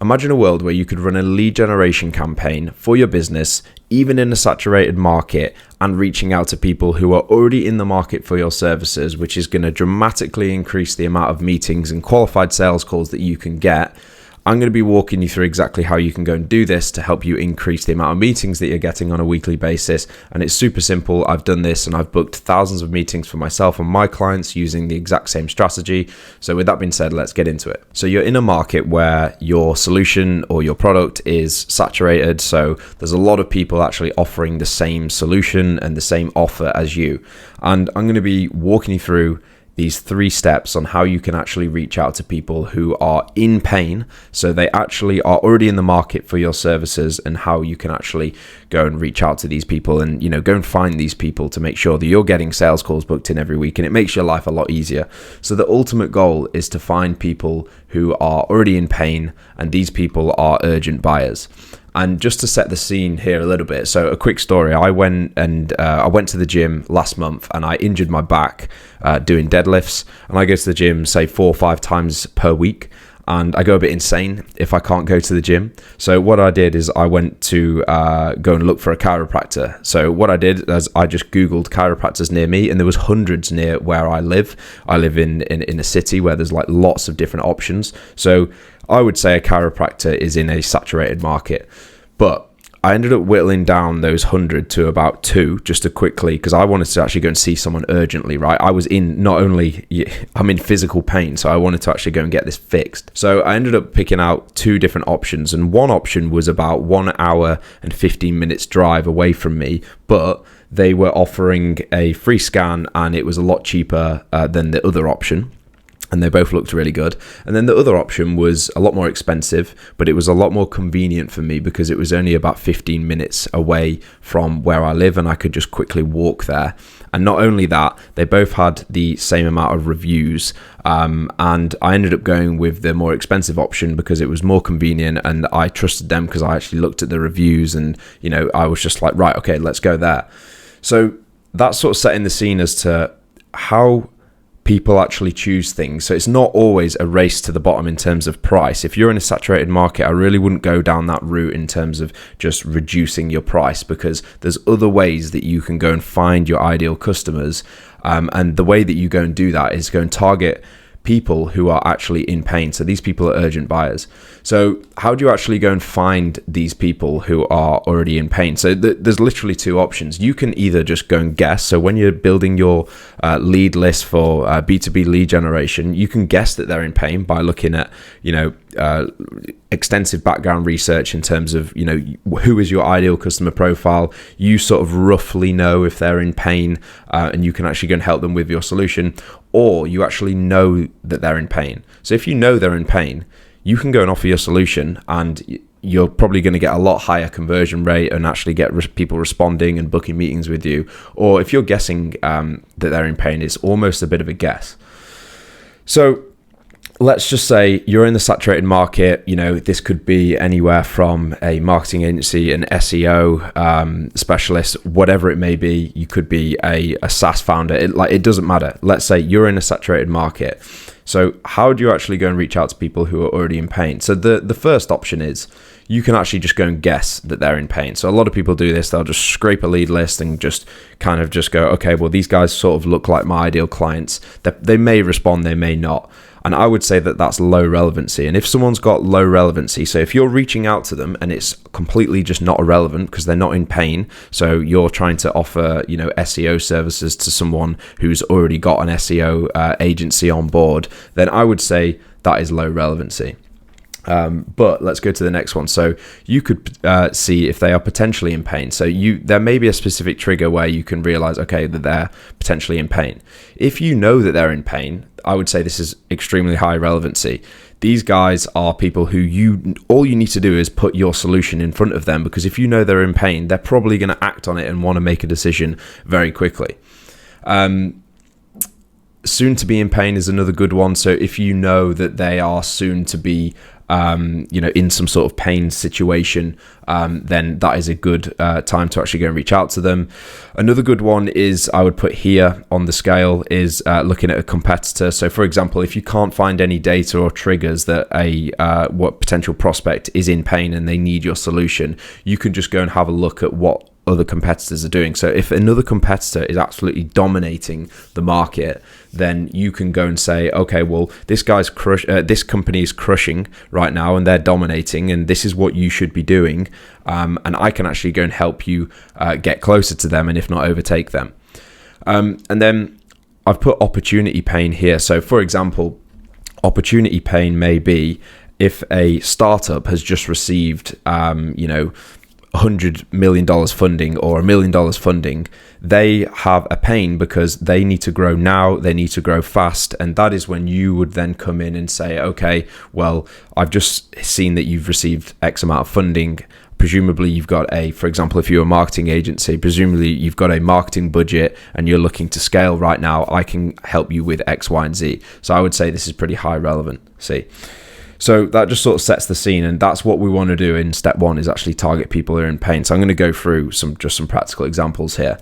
Imagine a world where you could run a lead generation campaign for your business, even in a saturated market, and reaching out to people who are already in the market for your services, which is going to dramatically increase the amount of meetings and qualified sales calls that you can get. I'm going to be walking you through exactly how you can go and do this to help you increase the amount of meetings that you're getting on a weekly basis. And it's super simple. I've done this and I've booked thousands of meetings for myself and my clients using the exact same strategy. So with that being said, let's get into it. So you're in a market where your solution or your product is saturated. So there's a lot of people actually offering the same solution and the same offer as you. And I'm going to be walking you through these 3 steps on how you can actually reach out to people who are in pain. So they actually are already in the market for your services, and how you can actually go and reach out to these people and, go and find these people to make sure that you're getting sales calls booked in every week, and it makes your life a lot easier. So the ultimate goal is to find people who are already in pain, and these people are urgent buyers. And just to set the scene here a little bit, so a quick story. I went to the gym last month and I injured my back doing deadlifts. And I go to the gym, say 4 or 5 times per week. And I go a bit insane if I can't go to the gym. So what I did is I went to go and look for a chiropractor. So what I did is I just Googled chiropractors near me, and there was hundreds near where I live. I live in a city where there's like lots of different options. So I would say a chiropractor is in a saturated market. But I ended up whittling down those 100 to about 2 just to quickly, because I wanted to actually go and see someone urgently, right? I'm in physical pain, so I wanted to actually go and get this fixed. So I ended up picking out 2 different options, and one option was about 1 hour and 15 minutes drive away from me, but they were offering a free scan and it was a lot cheaper than the other option. And they both looked really good. And then the other option was a lot more expensive, but it was a lot more convenient for me because it was only about 15 minutes away from where I live, and I could just quickly walk there. And not only that, they both had the same amount of reviews. And I ended up going with the more expensive option because it was more convenient, and I trusted them because I actually looked at the reviews, and I was just like, right, okay, let's go there. So that's sort of setting the scene as to how people actually choose things. So it's not always a race to the bottom in terms of price. If you're in a saturated market, I really wouldn't go down that route in terms of just reducing your price, because there's other ways that you can go and find your ideal customers. And the way that you go and do that is go and target people who are actually in pain. So these people are urgent buyers. So how do you actually go and find these people who are already in pain? So there's literally 2 options. You can either just go and guess. So when you're building your lead list for B2B lead generation, you can guess that they're in pain by looking at, extensive background research in terms of, who is your ideal customer profile. You sort of roughly know if they're in pain, and you can actually go and help them with your solution, or you actually know that they're in pain. So if you know they're in pain, you can go and offer your solution, and you're probably going to get a lot higher conversion rate and actually get people responding and booking meetings with you. Or if you're guessing that they're in pain, it's almost a bit of a guess. So let's just say you're in the saturated market. This could be anywhere from a marketing agency, an SEO specialist, whatever it may be. You could be a SaaS founder. It doesn't matter. Let's say you're in a saturated market. So how do you actually go and reach out to people who are already in pain? So the first option is you can actually just go and guess that they're in pain. So a lot of people do this. They'll just scrape a lead list and just go, okay, well, these guys sort of look like my ideal clients. They may respond, they may not. And I would say that that's low relevancy. And if someone's got low relevancy, so if you're reaching out to them and it's completely just not irrelevant because they're not in pain, so you're trying to offer, SEO services to someone who's already got an SEO agency on board, then I would say that is low relevancy. But let's go to the next one. So you could see if they are potentially in pain. So there may be a specific trigger where you can realize, okay, that they're potentially in pain. If you know that they're in pain, I would say this is extremely high relevancy. These guys are people who all you need to do is put your solution in front of them, because if you know they're in pain, they're probably going to act on it and want to make a decision very quickly. Soon to be in pain is another good one. So if you know that they are soon to be in some sort of pain situation, then that is a good time to actually go and reach out to them. Another good one is, I would put here on the scale, is looking at a competitor. So for example, if you can't find any data or triggers that what potential prospect is in pain and they need your solution, you can just go and have a look at what other competitors are doing. So if another competitor is absolutely dominating the market, then you can go and say, okay, well, this company is crushing right now and they're dominating, and this is what you should be doing. And I can actually go and help you get closer to them, and if not, overtake them. And then I've put opportunity pain here. So for example, opportunity pain may be if a startup has just received, $100 million funding or $1 million funding, they have a pain because they need to grow now, they need to grow fast. And that is when you would then come in and say, okay, well, I've just seen that you've received X amount of funding. Presumably you've got for example, if you're a marketing agency, presumably you've got a marketing budget and you're looking to scale right now. I can help you with X, Y, and Z. So I would say this is pretty high relevancy. So that just sort of sets the scene, and that's what we want to do in step one, is actually target people who are in pain. So I'm going to go through some practical examples here.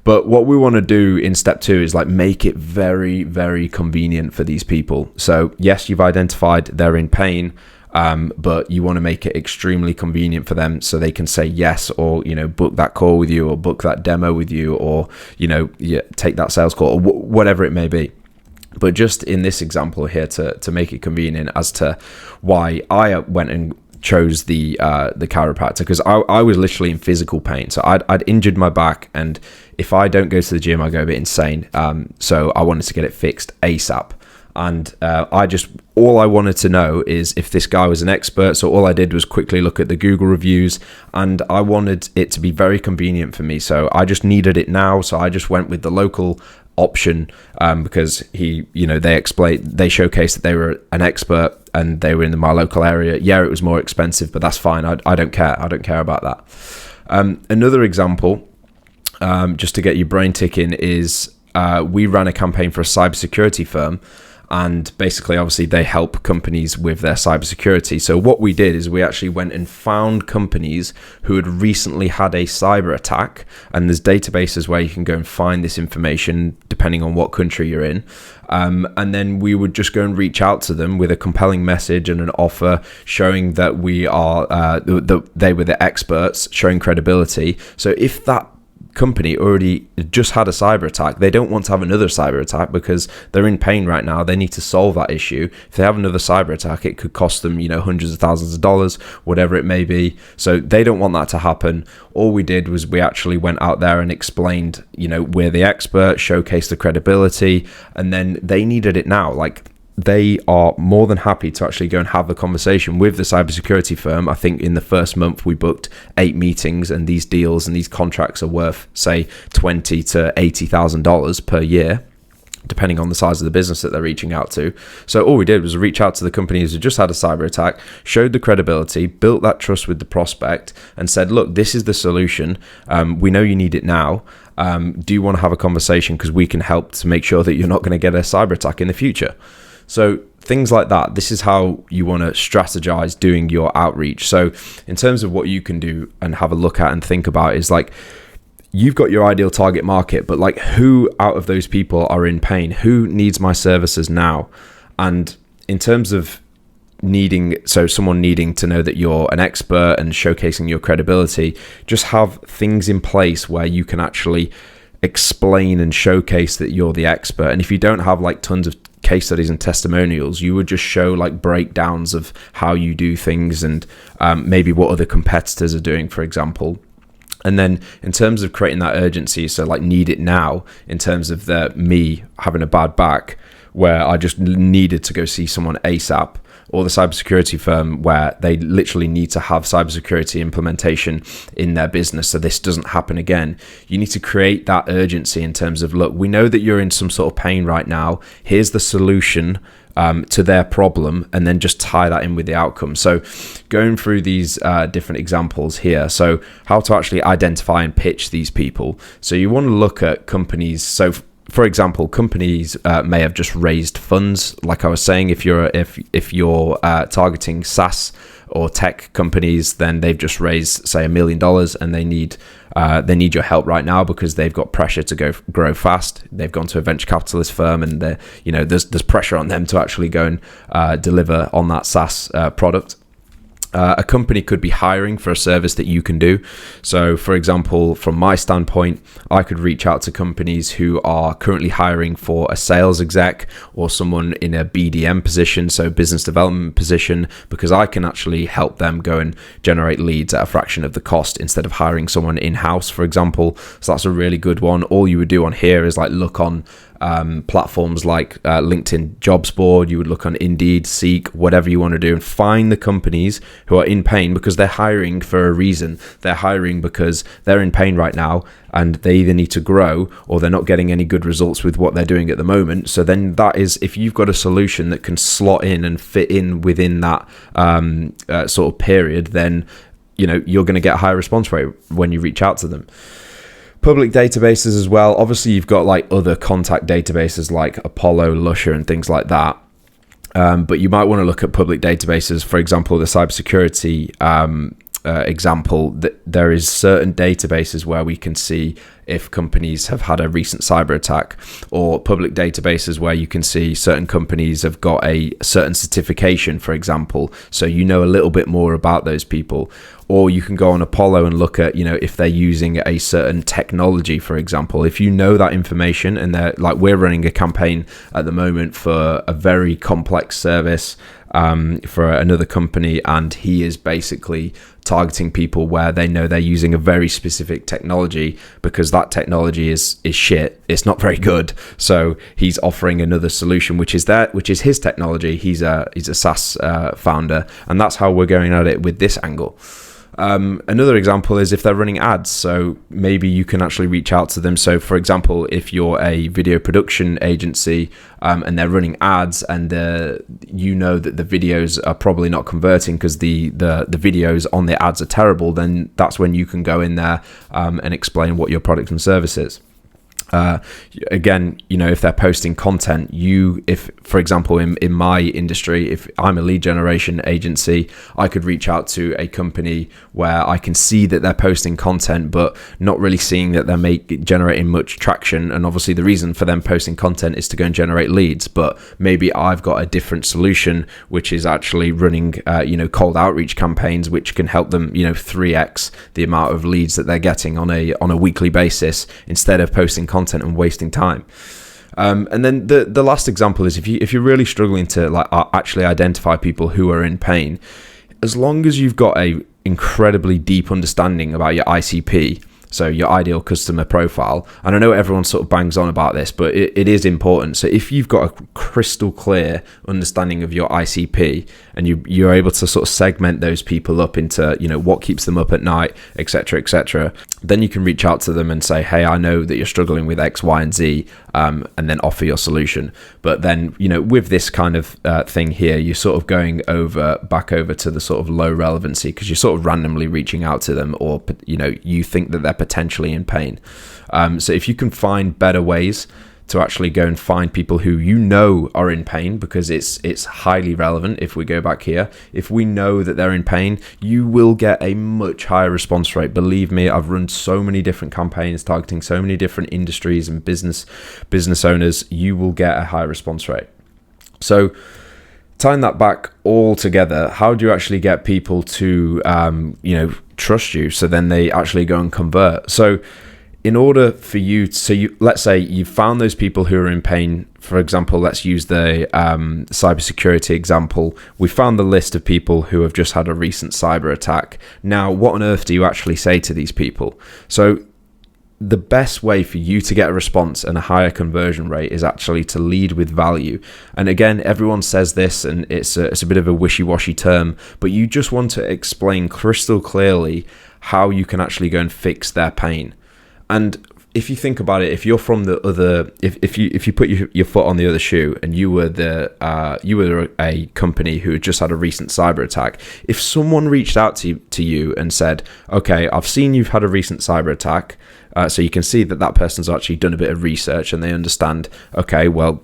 But what we want to do in step two is make it very, very convenient for these people. So yes, you've identified they're in pain, but you want to make it extremely convenient for them so they can say yes, or, book that call with you, or book that demo with you, or, take that sales call, or whatever it may be. But just in this example here, to make it convenient as to why I went and chose the chiropractor, because I was literally in physical pain. So I'd injured my back, and if I don't go to the gym, I go a bit insane. So I wanted to get it fixed ASAP. And all I wanted to know is if this guy was an expert. So all I did was quickly look at the Google reviews, and I wanted it to be very convenient for me. So I just needed it now. So I just went with the local option, because they showcased that they were an expert and they were in my local area. Yeah, it was more expensive, but that's fine. I don't care. I don't care about that. Another example, just to get your brain ticking, is we ran a campaign for a cybersecurity firm. And basically, obviously, they help companies with their cybersecurity. So what we did is we actually went and found companies who had recently had a cyber attack. And there's databases where you can go and find this information depending on what country you're in. And then we would just go and reach out to them with a compelling message and an offer showing that we are they were the experts, showing credibility. So if that company already just had a cyber attack, they don't want to have another cyber attack because they're in pain right now. They need to solve that issue. If they have another cyber attack, it could cost them, hundreds of thousands of dollars, whatever it may be. So they don't want that to happen. All we did was we actually went out there and explained, we're the expert, showcased the credibility, and then they needed it now. They are more than happy to actually go and have a conversation with the cybersecurity firm. I think in the first month we booked 8 meetings, and these deals and these contracts are worth, say, $20,000 to $80,000 per year, depending on the size of the business that they're reaching out to. So all we did was reach out to the companies who just had a cyber attack, showed the credibility, built that trust with the prospect, and said, look, this is the solution. We know you need it now. Do you want to have a conversation? Because we can help to make sure that you're not going to get a cyber attack in the future. So things like that, this is how you want to strategize doing your outreach. So in terms of what you can do and have a look at and think about is you've got your ideal target market, but who out of those people are in pain? Who needs my services now? And in terms of someone needing to know that you're an expert and showcasing your credibility, just have things in place where you can actually explain and showcase that you're the expert. And if you don't have tons of case studies and testimonials, you would just show breakdowns of how you do things and maybe what other competitors are doing, for example. And then in terms of creating that urgency, so need it now, in terms of me having a bad back where I just needed to go see someone ASAP, or the cybersecurity firm where they literally need to have cybersecurity implementation in their business so this doesn't happen again. You need to create that urgency in terms of, look, we know that you're in some sort of pain right now. Here's the solution to their problem, and then just tie that in with the outcome. So going through these different examples here. So how to actually identify and pitch these people. So you want to look at companies. So for example, companies may have just raised funds. Like I was saying, if you're targeting SaaS or tech companies, then they've just raised, say, $1 million, and they need your help right now because they've got pressure to grow fast. They've gone to a venture capitalist firm, and there's pressure on them to actually go and deliver on that SaaS product. A company could be hiring for a service that you can do. So, for example, from my standpoint, I could reach out to companies who are currently hiring for a sales exec or someone in a BDM position, so business development position, because I can actually help them go and generate leads at a fraction of the cost instead of hiring someone in-house, for example. So that's a really good one. All you would do on here is like look on platforms like LinkedIn Jobs Board. You would look on Indeed, Seek, whatever you want to do, and find the companies who are in pain, because they're hiring for a reason. They're hiring because they're in pain right now, and they either need to grow or they're not getting any good results with what they're doing at the moment. So then that is, if you've got a solution that can slot in and fit in within that sort of period, then you're going to get a high response rate when you reach out to them. Public databases as well. Obviously, you've got like other contact databases like Apollo, Lusher, and things like that. But you might want to look at public databases. For example, the cybersecurity example, that there is certain databases where we can see if companies have had a recent cyber attack, or public databases where you can see certain companies have got a certain certification, for example, so a little bit more about those people. Or you can go on Apollo and look at, if they're using a certain technology, for example. If you know that information, and they're like, we're running a campaign at the moment for a very complex service for another company, and he is basically targeting people where they know they're using a very specific technology, because that technology is shit. It's not very good. So he's offering another solution, which is his technology. He's a SaaS founder, and that's how we're going at it with this angle. Another example is if they're running ads. So maybe you can actually reach out to them. So for example, if you're a video production agency and they're running ads, and that the videos are probably not converting because the videos on the ads are terrible, then that's when you can go in there and explain what your product and service is. Again, if they're posting content, if for example in my industry, if I'm a lead generation agency, I could reach out to a company where I can see that they're posting content but not really seeing that they're generating much traction. And obviously the reason for them posting content is to go and generate leads, but maybe I've got a different solution, which is actually running cold outreach campaigns, which can help them 3x the amount of leads that they're getting on a weekly basis, instead of posting content and wasting time. And then the last example is if you're really struggling to actually identify people who are in pain, as long as you've got a incredibly deep understanding about your ICP, so your ideal customer profile, and I know everyone sort of bangs on about this, but it is important. So if you've got a crystal clear understanding of your ICP, and you're able to sort of segment those people up into what keeps them up at night, etc., then you can reach out to them and say, hey, I know that you're struggling with X, Y, and Z, and then offer your solution. But then with this kind of thing here, you're sort of going back over to the sort of low relevancy, because you're sort of randomly reaching out to them, or you think that they're potentially in pain. So if you can find better ways to actually go and find people who are in pain, because it's highly relevant. If we go back here, if we know that they're in pain, you will get a much higher response rate. Believe me, I've run so many different campaigns targeting so many different industries and business owners. You will get a high response rate. So tying that back all together, how do you actually get people to trust you, so then they actually go and convert? So in order for you, let's say you've found those people who are in pain. For example, let's use the cybersecurity example. We found the list of people who have just had a recent cyber attack. Now, what on earth do you actually say to these people? So the best way for you to get a response and a higher conversion rate is actually to lead with value. And again, everyone says this, and it's a bit of a wishy-washy term, but you just want to explain crystal clearly how you can actually go and fix their pain. And if you think about it, if you're from the other, if you put your foot on the other shoe and you were a company who had just had a recent cyber attack, if someone reached out to you and said, okay, I've seen you've had a recent cyber attack, so you can see that person's actually done a bit of research and they understand, okay, well,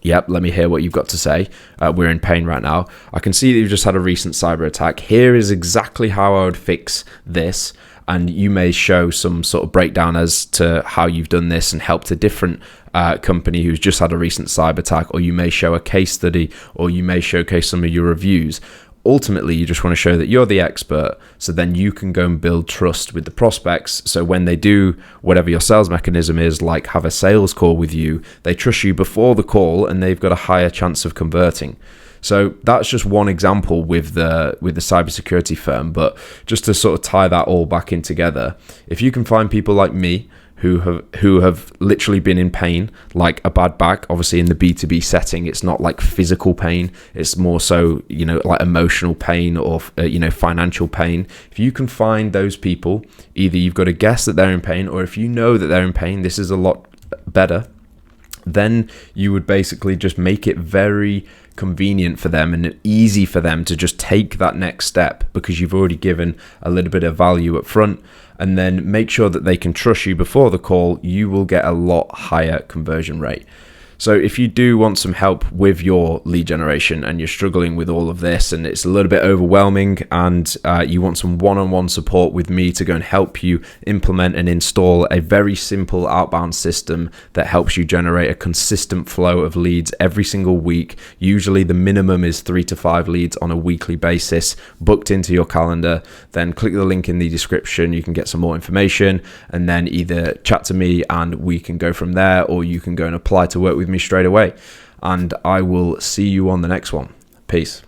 yep, let me hear what you've got to say. We're in pain right now. I can see that you've just had a recent cyber attack. Here is exactly how I would fix this. And you may show some sort of breakdown as to how you've done this and helped a different company who's just had a recent cyber attack, or you may show a case study, or you may showcase some of your reviews. Ultimately, you just want to show that you're the expert, so then you can go and build trust with the prospects. So when they do whatever your sales mechanism is, like have a sales call with you, they trust you before the call and they've got a higher chance of converting. So that's just one example with the cybersecurity firm. But just to sort of tie that all back in together, if you can find people like me who have literally been in pain, like a bad back, obviously in the B2B setting, it's not like physical pain, it's more so, like emotional pain or, financial pain. If you can find those people, either you've got to guess that they're in pain, or if you know that they're in pain, this is a lot better, then you would basically just make it very convenient for them and easy for them to just take that next step, because you've already given a little bit of value up front, and then make sure that they can trust you before the call. You will get a lot higher conversion rate. So if you do want some help with your lead generation and you're struggling with all of this and it's a little bit overwhelming, and you want some one-on-one support with me to go and help you implement and install a very simple outbound system that helps you generate a consistent flow of leads every single week. Usually the minimum is 3 to 5 leads on a weekly basis booked into your calendar. Then click the link in the description. You can get some more information and then either chat to me and we can go from there, or you can go and apply to work with me straight away. And I will see you on the next one. Peace.